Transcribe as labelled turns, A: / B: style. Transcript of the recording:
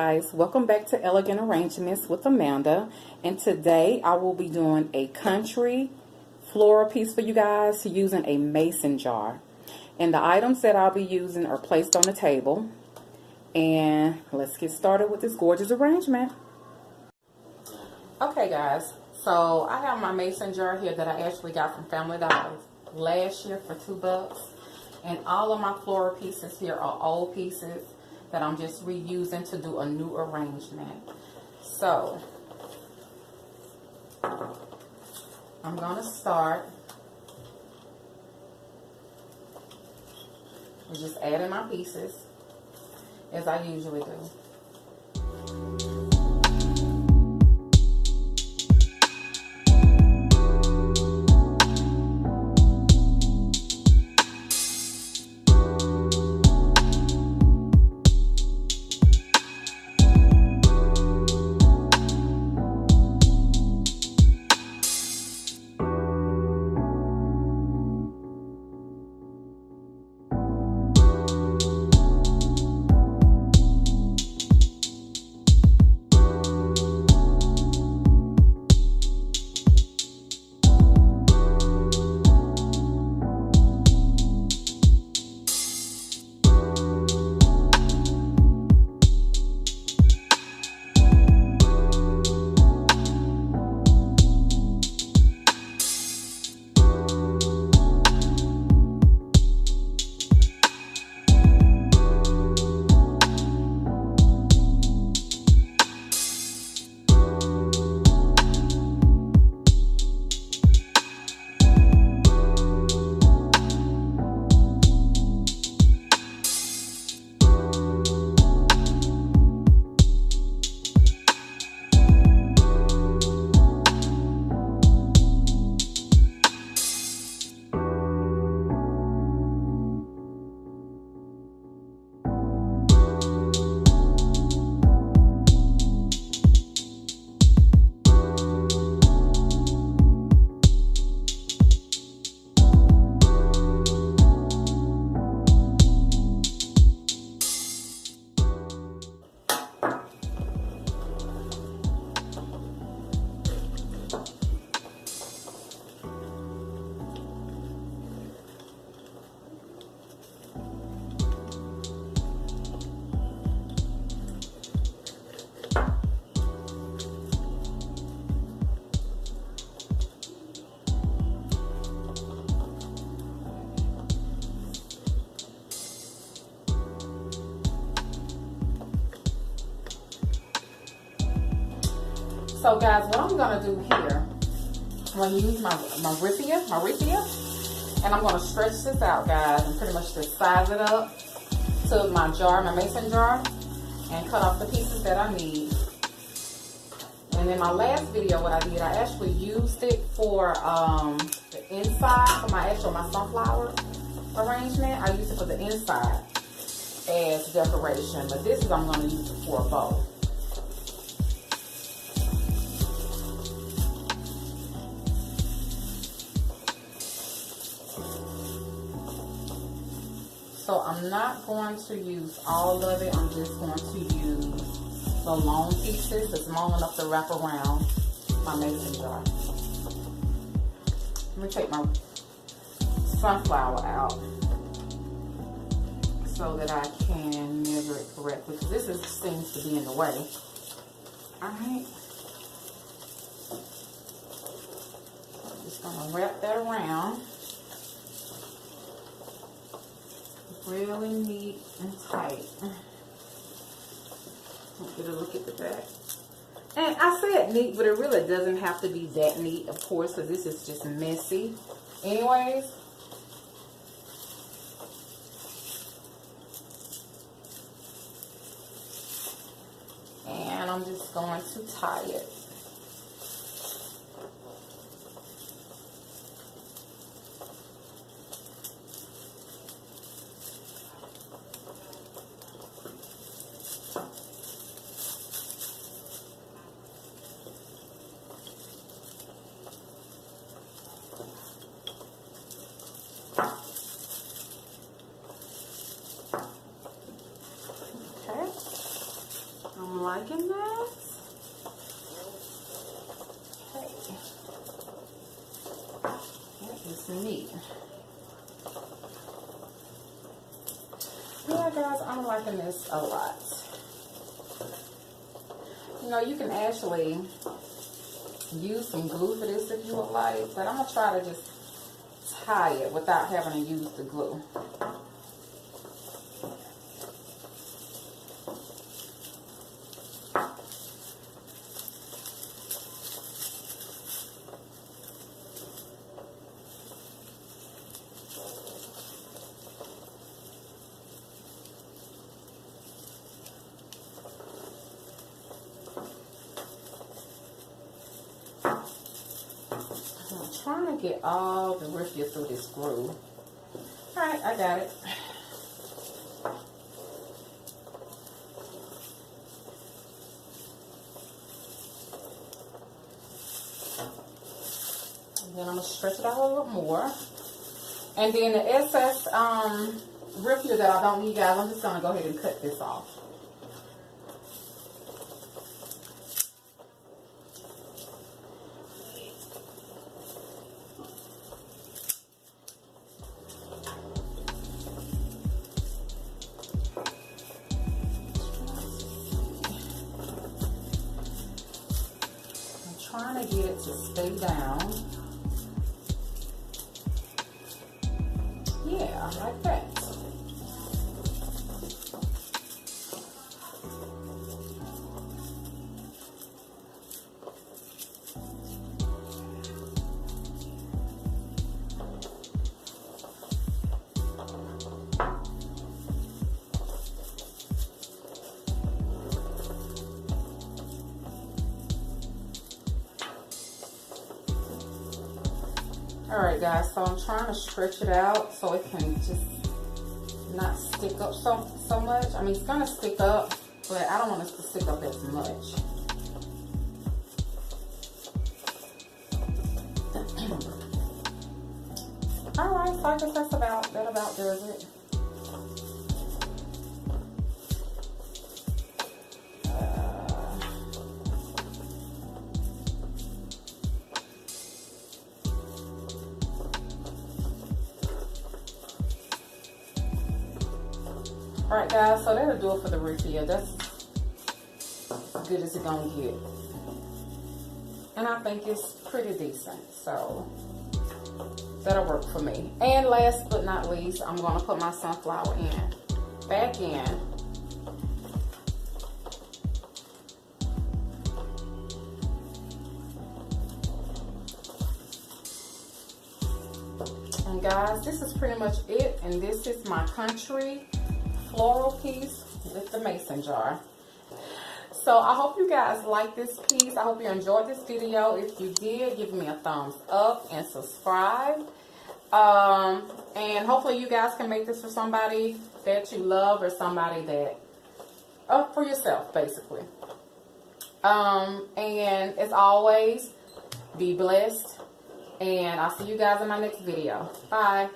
A: guys, welcome back to Elegant Arrangements with Amanda, and today I will be doing a country floral piece for you guys using a mason jar. And the items that I'll be using are placed on the table, and let's get started with this gorgeous arrangement. Okay guys, so I have my mason jar here that I actually got from Family Dollar last year for $2, and all of my floral pieces here are old pieces that I'm just reusing to do a new arrangement. So I'm gonna start with just adding my pieces as I usually do. So guys, what I'm gonna do here, I'm gonna use my raffia, and I'm gonna stretch this out, guys, and pretty much just size it up to my jar, my mason jar, and cut off the pieces that I need. And in my last video, what I did, I actually used it for the inside for my sunflower arrangement. I used it for the inside as decoration, but this is I'm gonna use it for a bow. So I'm not going to use all of it. I'm just going to use the long pieces that's long enough to wrap around my mason jar. Let me take my sunflower out so that I can measure it correctly, because this seems to be in the way. Alright. I'm just going to wrap that around. Really neat and tight. Get a look at the back. And I said neat, but it really doesn't have to be that neat, of course, because this is just messy. Anyways. And I'm just going to tie it. is neat. Yeah, guys, I'm liking this a lot. You know, you can actually use some glue for this if you would like, but I'm going to try to just tie it without having to use the glue. I'm trying to get all the raffia through this groove. Alright, I got it. And then I'm going to stretch it out a little more. And then the excess raffia that I don't need, guys, I'm just going to go ahead and cut this off. Trying to get it to stay down. Yeah, like that. Alright guys, so I'm trying to stretch it out so it can just not stick up so much. I mean, it's going to stick up, but I don't want it to stick up as much. Alright, so I guess that about does it. Alright guys, so that'll do it for the raffia. That's as good as it's gonna get. And I think it's pretty decent, so that'll work for me. And last but not least, I'm gonna put my sunflower back in. And guys, this is pretty much it, and this is my country floral piece with the mason jar. So I hope you guys like this piece. I hope you enjoyed this video. If you did, give me a thumbs up and subscribe. And hopefully you guys can make this for somebody that you love, or somebody that, for yourself basically. And as always, be blessed, and I'll see you guys in my next video. Bye.